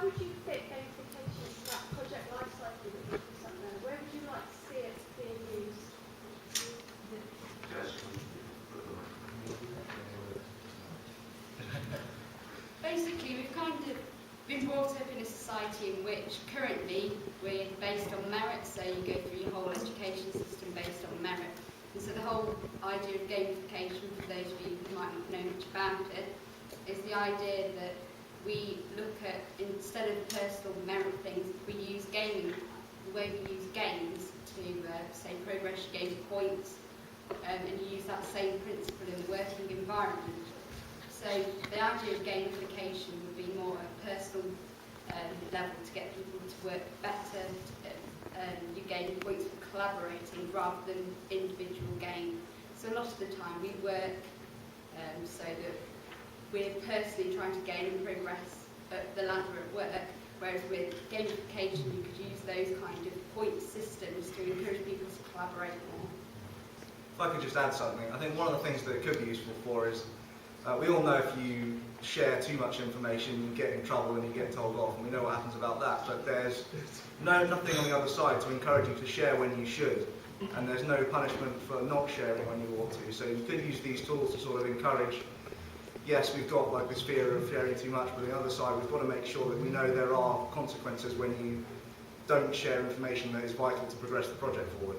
would you fit gamification into that project lifecycle that you put up there? Where would you like to see it being used? Basically, we've kind of been brought up in a society in which currently we're based on merit, so you go through your whole education system based on merit. And so the whole idea of gamification, for those of you who might not know much about it, is the idea that we look at, instead of personal merit things, we use gaming, the way we use games to, say, progress your game points, and you use that same principle in the working environment. So the idea of gamification would be more at a personal level to get people to work better. You gain points for collaborating rather than individual gain. So a lot of the time we work so that we're personally trying to gain and progress up the ladder at work, whereas with gamification you could use those kind of point systems to encourage people to collaborate more. If I could just add something, I think one of the things that it could be useful for is we all know if you share too much information, you get in trouble and you get told off, and we know what happens about that. But there's nothing on the other side to encourage you to share when you should, and there's no punishment for not sharing when you ought to. So you could use these tools to sort of encourage. Yes, we've got like this fear of sharing too much, but on the other side, we've got to make sure that we know there are consequences when you don't share information that is vital to progress the project forward.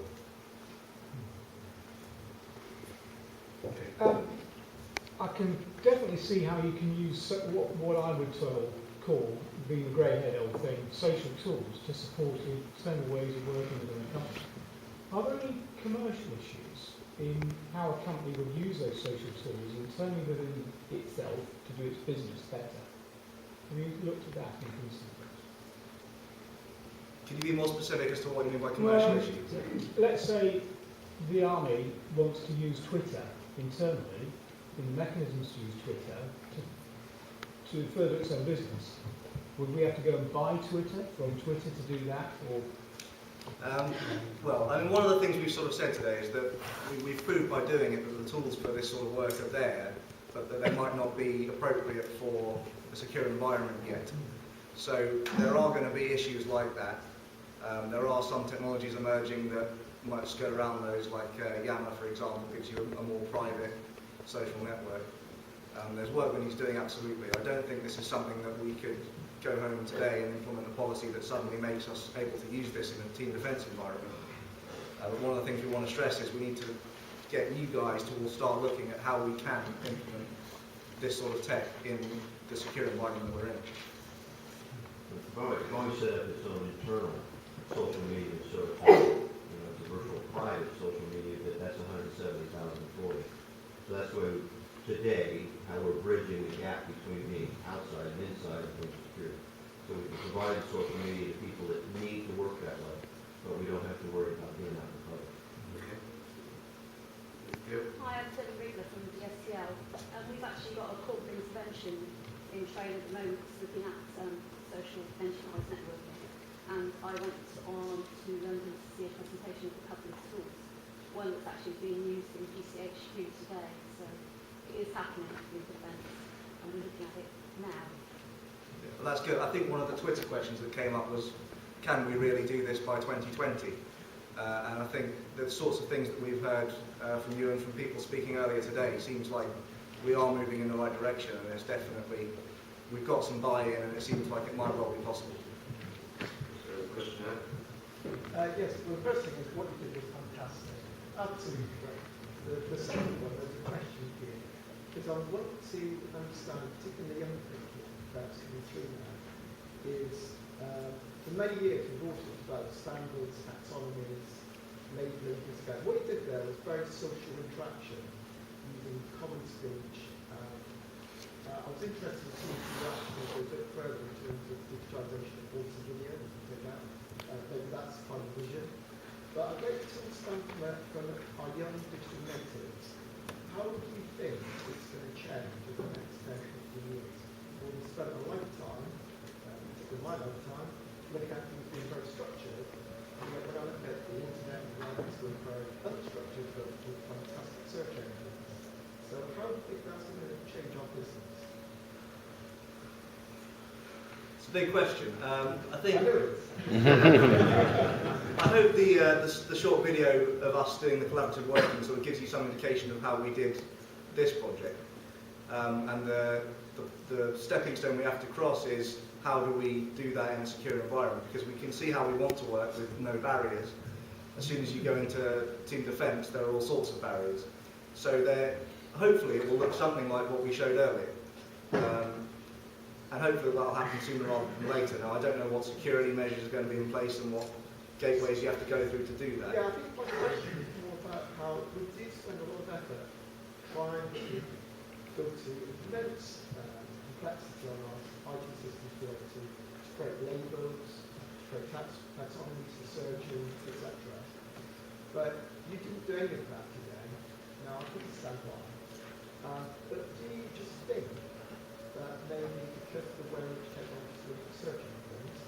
I can definitely see how you can use what I would call, being the grey-head old thing, social tools to support external ways of working within a company. Are there any commercial issues in how a company would use those social tools internally within itself to do its business better? Have you looked at that in recent? Can you be more specific as to what you mean by commercial issues? Let's say the army wants to use Twitter internally, in the mechanisms to use Twitter to further its own business. Would we have to go and buy Twitter from Twitter to do that, or? Well, I mean, one of the things we've sort of said today is that we've proved by doing it that the tools for this sort of work are there, but that they might not be appropriate for a secure environment yet. So there are going to be issues like that. There are some technologies emerging that might skirt around those, like Yammer, for example, gives you a more private social network. There's work that he's doing, absolutely. I don't think this is something that we could go home today and implement a policy that suddenly makes us able to use this in a team defence environment. But one of the things we want to stress is we need to get you guys to all start looking at how we can implement this sort of tech in the secure environment that we're in. Boeing set up its own internal social media service. It's a virtual private social media, but that's 170,000 employees. So that's where today, how we're bridging the gap between being outside and inside of being secure. So we can provide social media to people that need to work that way, but we don't have to worry about being out in the public. Okay. Hi, I'm Debbie Riegler from the SCL. We've actually got a corporate intervention in train at the moment looking at social enterprise networking. And I went on to London to see a presentation of a couple of tools. One that's actually being used in UKCeB today. So it is happening in defence, and we're looking at it now. Well, that's good. I think one of the Twitter questions that came up was, can we really do this by 2020? And I think the sorts of things that we've heard from you and from people speaking earlier today seems like we are moving in the right direction, and there's definitely, we've got some buy-in, and it seems like it might well be possible. Is there a question there? Yes, well, the first thing is what you did was fantastic. Absolutely great. The second one, there's a question here, is I want to understand, particularly young people perhaps coming through now, is for many years we've all talked about standards, taxonomies, labeling, things like that. What you did there was very social interaction using common speech. I was interested to see if you actually go a bit further in terms of digitalisation of voice and video and things like that. Maybe that's kind of vision. But I'd like to understand from our young digital natives, how do you think it's going to change over the next 10, 15 years? We'll spend a lifetime, particularly my lifetime, looking at things being very structured, and yet when I look at the internet and the it's being very unstructured, but with fantastic search engines. So how do you think that's going to change our business? It's a big question. I think. I know it is. I hope the short video of us doing the collaborative working sort of gives you some indication of how we did this project. And the stepping stone we have to cross is how do we do that in a secure environment? Because we can see how we want to work with no barriers. As soon as you go into team defence, there are all sorts of barriers. So hopefully it will look something like what we showed earlier. And hopefully that'll happen sooner rather than later. Now, I don't know what security measures are going to be in place and what gateways you have to go through to do that. Yeah, I think my question is more about how we did spend a lot of effort trying to go to immense complexity on our IT systems to be able to create labels, to create taxonomy to the surgeon, etc. But you didn't do any of that today. Now, I understand why. But do you just think that maybe because of the way in which technology is looking at searching things,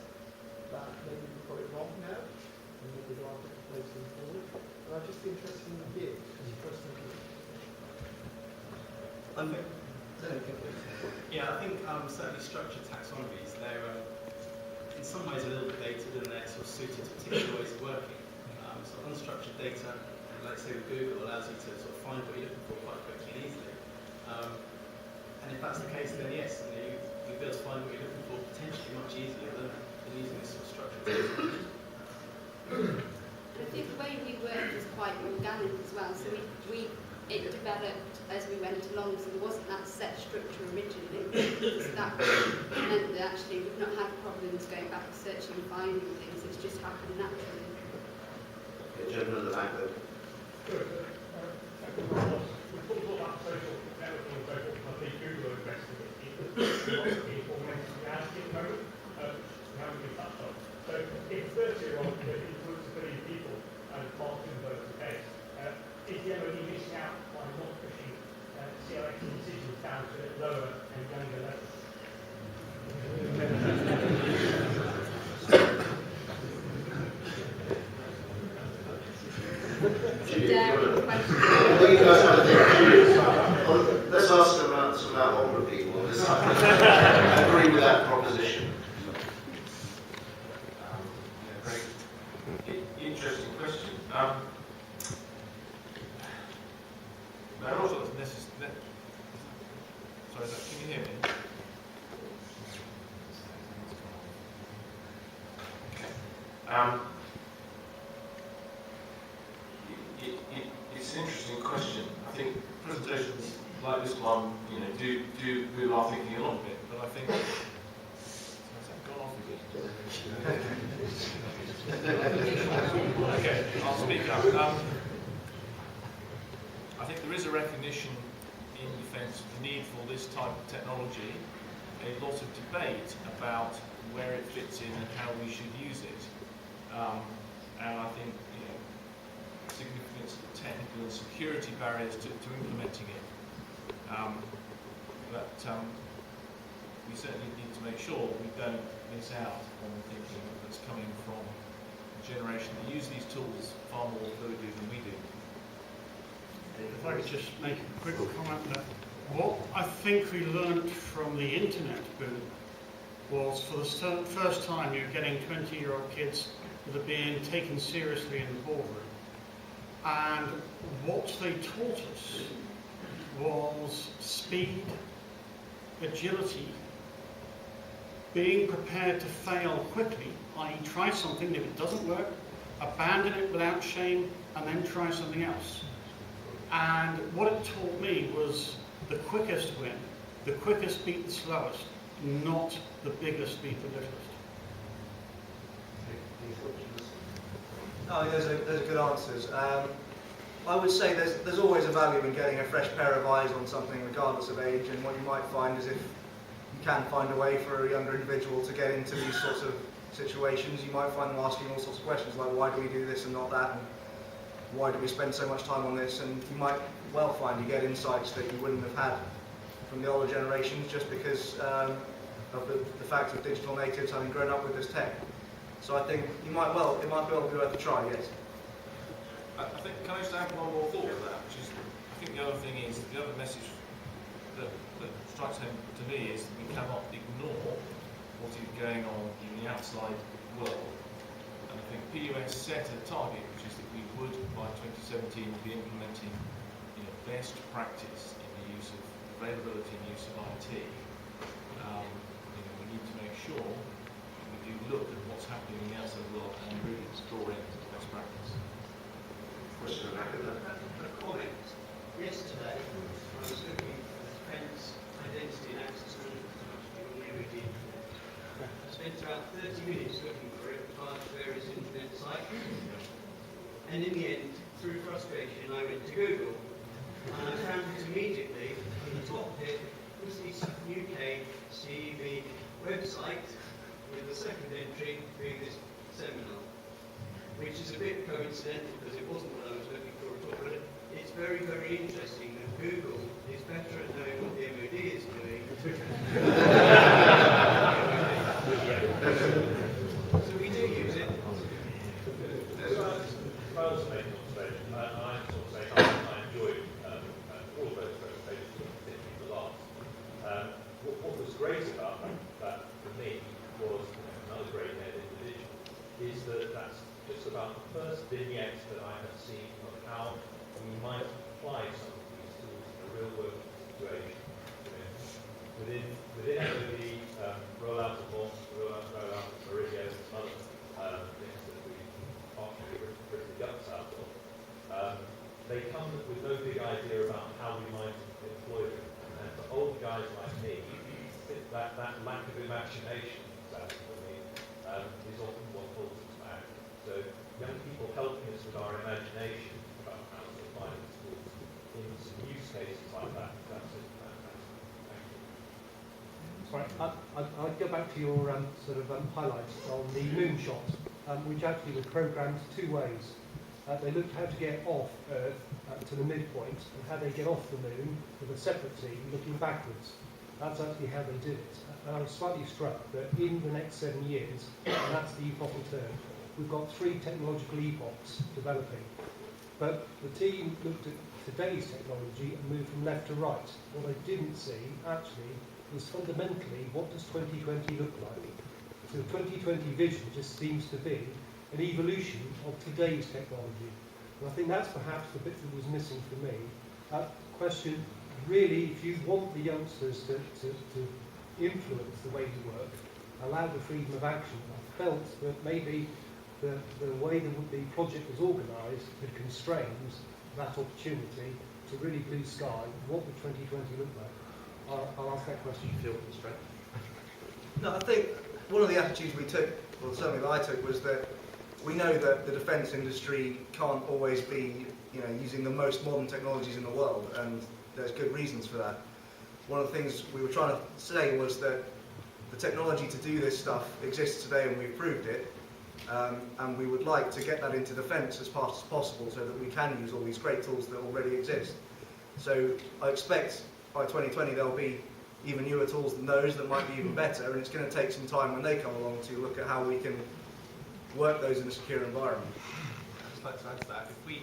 that maybe we've got it wrong now, and maybe there are different ways going forward? And I'm just interested in the view, as a personal view. Yeah, I think certainly structured taxonomies, they're in some ways a little bit dated and they're sort of suited to particular ways of working. So unstructured data, let's say with Google, allows you to sort of find what you're looking for quite quickly and easily. And if that's the case, then yes, you'll be able to find what you're looking for potentially much easier than using this sort of structured data. I think the way we worked was quite organic as well, so it developed as we went along, so there wasn't that set structure originally. So that meant that actually we've not had problems going back and searching and finding things, it's just happened naturally. Okay, gentleman at the back there. Good. We talked about social networking and so forth. I think Google are investing in augmented reality at the moment. We haven't been touched on. So if a 30-year-old that influences 1 billion people and marketing those case, is the MOD missing out by not pushing CRX decisions down to lower and younger levels? Let's ask some older people on this side. I agree with that proposition. Great. Interesting question. I'm not sure that's necessary. Sorry, can you hear me? Okay. It's an interesting question. I think presentations like this one, do move our thinking along a bit, but I think. Has that gone off again? Okay, I'll speak up. I think there is a recognition in defence of the need for this type of technology, a lot of debate about where it fits in and how we should use it. And I think significant technical and security barriers to implementing it. But we certainly need to make sure we don't miss out on the thinking that's coming from a generation that use these tools far more fluidly than we do. If I could just make a quick comment that what I think we learned from the internet boom was for the first time you're getting 20-year-old kids that are being taken seriously in the boardroom. And what they taught us was speed, agility, being prepared to fail quickly, i.e. try something, and if it doesn't work, abandon it without shame, and then try something else. And what it taught me was the quickest win, the quickest beat the slowest, not the biggest beat the littlest. Oh, those are good answers. I would say there's always a value in getting a fresh pair of eyes on something regardless of age, and what you might find is if you can find a way for a younger individual to get into these sorts of situations, you might find them asking all sorts of questions like why do we do this and not that, and why do we spend so much time on this, and you might well find you get insights that you wouldn't have had from the older generations just because of the fact of digital natives having grown up with this tech. So I think it might well be worth a try, yes. I think, can I just add one more thought to that, which is, I think the other thing is, the other message that strikes home to me is that we cannot ignore what going on in the outside world. And I think PUS set a target, which is that we would, by 2017, be implementing best practice in the use of availability and use of IT. We need to make sure we do look at what's happening in the outside world and really draw in best practice. Question back at that. A comment. Yesterday, I was looking at defence, identity and access management on the MOD. I spent about 30 minutes looking for it via various internet sites. And in the end, through frustration, I went to Google. And I found it immediately in the top bit was the UKCeB website with the second entry being this seminar, which is a bit coincidental because it wasn't what I was looking for at all, but it's very, very interesting that Google is better at knowing what the MOD is doing. So we do use it. I also make an observation. I sort of say I enjoyed all of those presentations, particularly the last. What was great about that for me was another great head individual, is that that's just about the first vignette that I have seen of how we might apply some of these tools in a real world situation. Within MOD, rollout of MOS, rollout of Meridian, and other things that we partly rip the guts out of, they come with no big idea about how we might employ them. And for old guys like me, that lack of imagination, sadly for me, is often what holds us back. So young people helping us with our imagination about how to apply these tools in some use cases like that, that's it. Sorry, I'd go back to your highlights on the moonshot, which actually was programmed two ways. They looked how to get off Earth to the midpoint and how they get off the moon with a separate team looking backwards. That's actually how they did it. And I was slightly struck that in the next 7 years, and that's the epochal term, we've got 3 technological epochs developing. But the team looked at today's technology and moved from left to right. What they didn't see, actually, was fundamentally what does 2020 look like. So the 2020 vision just seems to be an evolution of today's technology. And I think that's perhaps the bit that was missing for me. Question, really, if you want the youngsters to influence the way you work, allow the freedom of action, I felt that maybe the way the project was organised had constrained that opportunity to really blue sky what would 2020 look like. I'll ask that question. Feel constrained? No, I think one of the attitudes we took, well certainly that I took, was that we know that the defence industry can't always be using the most modern technologies in the world, and there's good reasons for that. One of the things we were trying to say was that the technology to do this stuff exists today and we've proved it, and we would like to get that into defence as fast as possible so that we can use all these great tools that already exist. So I expect by 2020 there'll be even newer tools than those that might be even better, and it's going to take some time when they come along to look at how we can work those in a secure environment. I'd just like to add to that. If we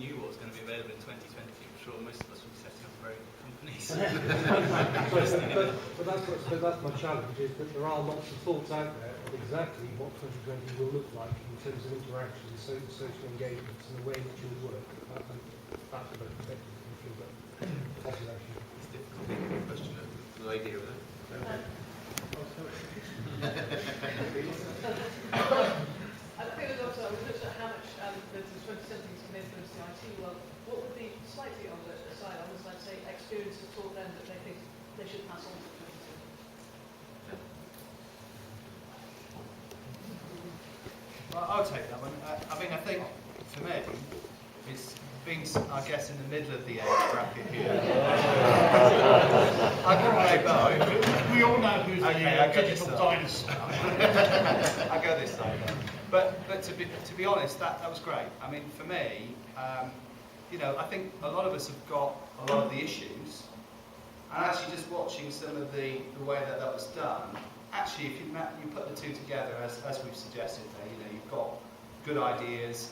knew what was going to be available in 2020, I'm sure most of us would be setting up very good companies. but that's my challenge, is that there are lots of thoughts out there of exactly what 2020 will look like in terms of interactions, social engagements, and the way in which it will work. That's a very perspective from the population. It's difficult to make a question of the idea of that. I think also I was looking at how much the 2017 can influence the IT world. What would be slightly on the side, I'd say experience has taught them that they think they should pass on to 2017? I'll take that one. I think for me, it's being, I guess, in the middle of the age bracket here. I can play both. We all know who's Okay, the digital dinosaur. I go this side. But to be honest, that was great. I mean, for me, I think a lot of us have got a lot of the issues, and actually just watching some of the way that was done. Actually, if you put the two together, as we've suggested there, you've got good ideas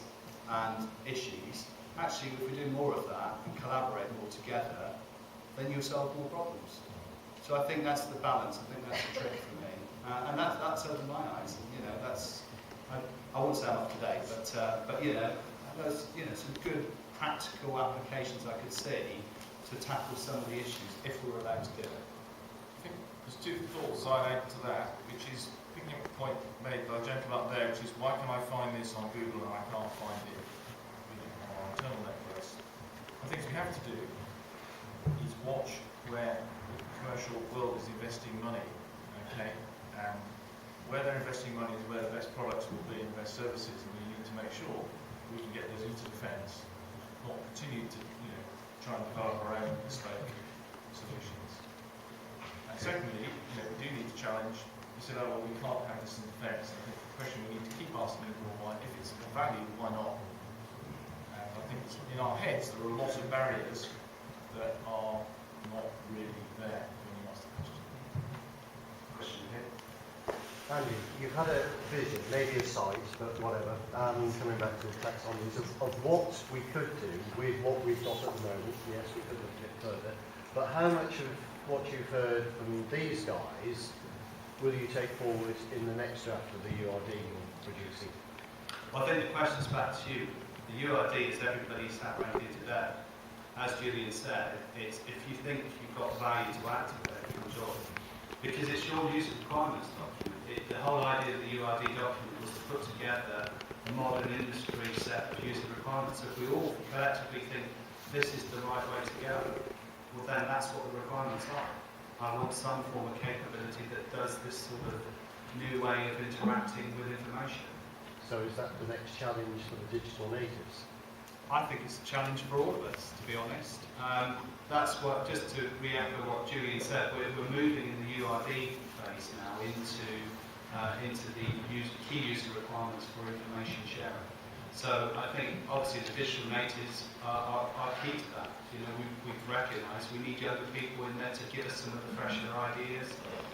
and issues. Actually, if we do more of that and collaborate more together, then you'll solve more problems. So I think that's the balance. I think that's the trick for me. And that's opened my eyes. And, you know, that's I wouldn't say I'm up to date, but you know, there's some good practical applications I could see to tackle some of the issues if we were allowed to do it. I think there's two thoughts I'd add to that, which is picking up the point made by the gentleman up there, which is why can I find this on Google and I can't find it on our internal networks. I think what we have to do is watch where the commercial world is investing money, okay? Where they're investing money is where the best products will be and the best services, and we need to make sure we can get those into defence, not continue to, try and develop our own bespoke solutions. And secondly, we do need to challenge. You said, oh well, we can't have this in defence. I think the question we need to keep asking is, well, why, if it's of value, why not? And I think in our heads there are a lot of barriers that are not really there when you ask the question. Question here. Andy, you've had a vision, maybe a site, but whatever, coming back to the taxonomies, of what we could do with what we've got at the moment. Yes, we could look a bit further. But how much of what you've heard from these guys will you take forward in the next draft of the URD you're producing? Well, I think the question's back to you. The URD is everybody sat around here today. As Julian said, it's if you think you've got value to add to it, you enjoy it. Because it's your user requirements document. The whole idea of the URD document was to put together a modern industry set of user requirements. So if we all collectively think this is the right way to go, well then that's what the requirements are. I want some form of capability that does this sort of new way of interacting with information. So is that the next challenge for the digital natives? I think it's a challenge for all of us, to be honest. That's what, just to re-echo what Julian said, we're moving in the URD phase now into the key user requirements for information sharing. So I think obviously the digital natives are key to that. We've recognised we need younger people in there to give us some of the fresher ideas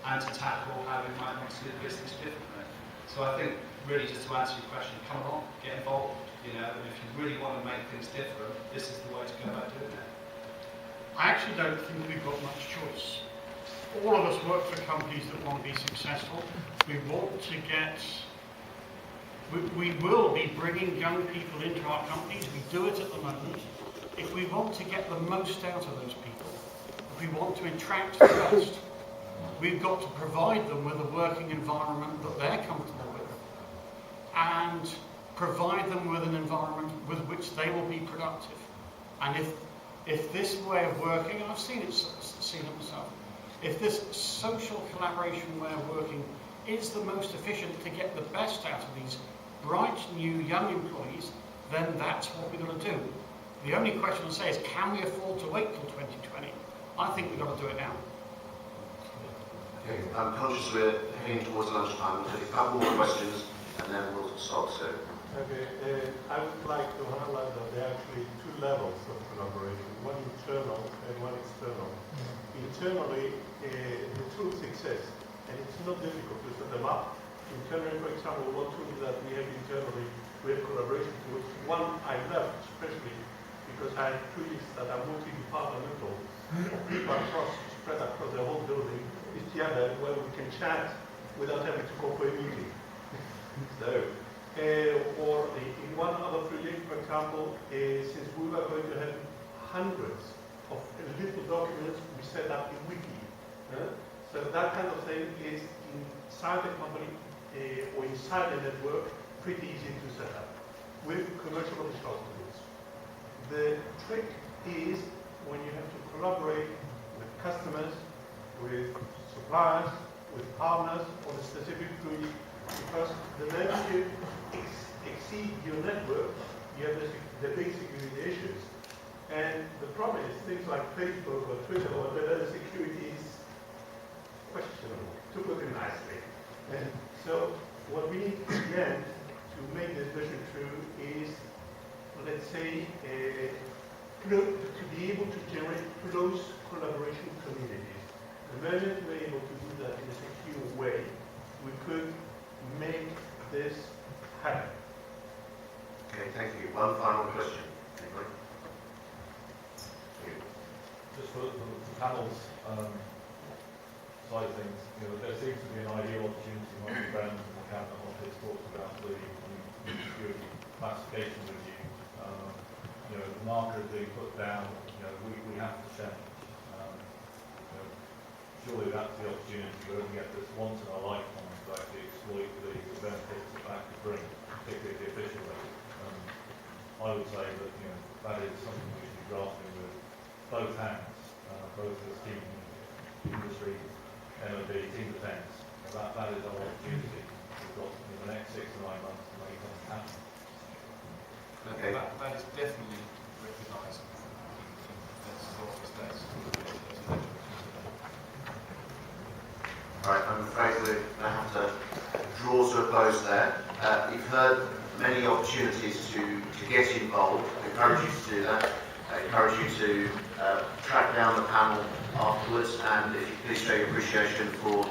and to tackle how we might want to do business differently. So I think really just to answer your question, come along, get involved. And if you really want to make things different, this is the way to go about doing it. I actually don't think we've got much choice. All of us work for companies that want to be successful. We want to get, we will be bringing young people into our companies. We do it at the moment. If we want to get the most out of those people, if we want to attract the best, we've got to provide them with a working environment that they're comfortable with and provide them with an environment with which they will be productive. And if this way of working, and I've seen it myself, if this social collaboration way of working is the most efficient to get the best out of these bright, new, young employees, then that's what we're going to do. The only question I'll say is, can we afford to wait till 2020? I think we've got to do it now. Okay, I'm conscious we're heading towards lunchtime. We'll take a couple more questions and then we'll stop soon. Okay, I would like to highlight that there are actually two levels of collaboration, one internal and one external. Internally, the tools exist, and it's not difficult to set them up. Internally, for example, one tool that we have internally, we have collaboration tools. One I left, especially because I had projects that are multi-departmental, people spread across the whole building. It's the other where we can chat without having to go for a meeting. So, or in one other project, for example, since we were going to have hundreds of little documents, we set up a wiki. So that kind of thing is inside the company or inside the network pretty easy to set up with commercial responsibilities. The trick is when you have to collaborate with customers, with suppliers, with partners on a specific project, because the moment you exceed your network, you have the big security issues. And the problem is things like Facebook or Twitter or whatever, the security is questionable, to put it nicely. And so what we need in the end to make this vision true is, let's say, to be able to generate close collaboration communities. The moment we're able to do that in a secure way, we could make this happen. Okay, thank you. One final question. Anybody? Just for the panel's side of things, there seems to be an ideal opportunity that's the opportunity where we get this once in our lifetime to actually exploit the benefits that that could bring, particularly the official level. I would say that that is something we should be grasping with both hands, both as team industry, MOD, team defence. That is our opportunity. We've got in the next 6 to 9 months to make something happen. Okay. That is definitely recognised in defence authority space. Right, I'm afraid we're going to have to draw to a close there. You've heard many opportunities to get involved. I encourage you to do that. I encourage you to track down the panel afterwards, and if you please show your appreciation for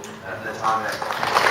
their time there.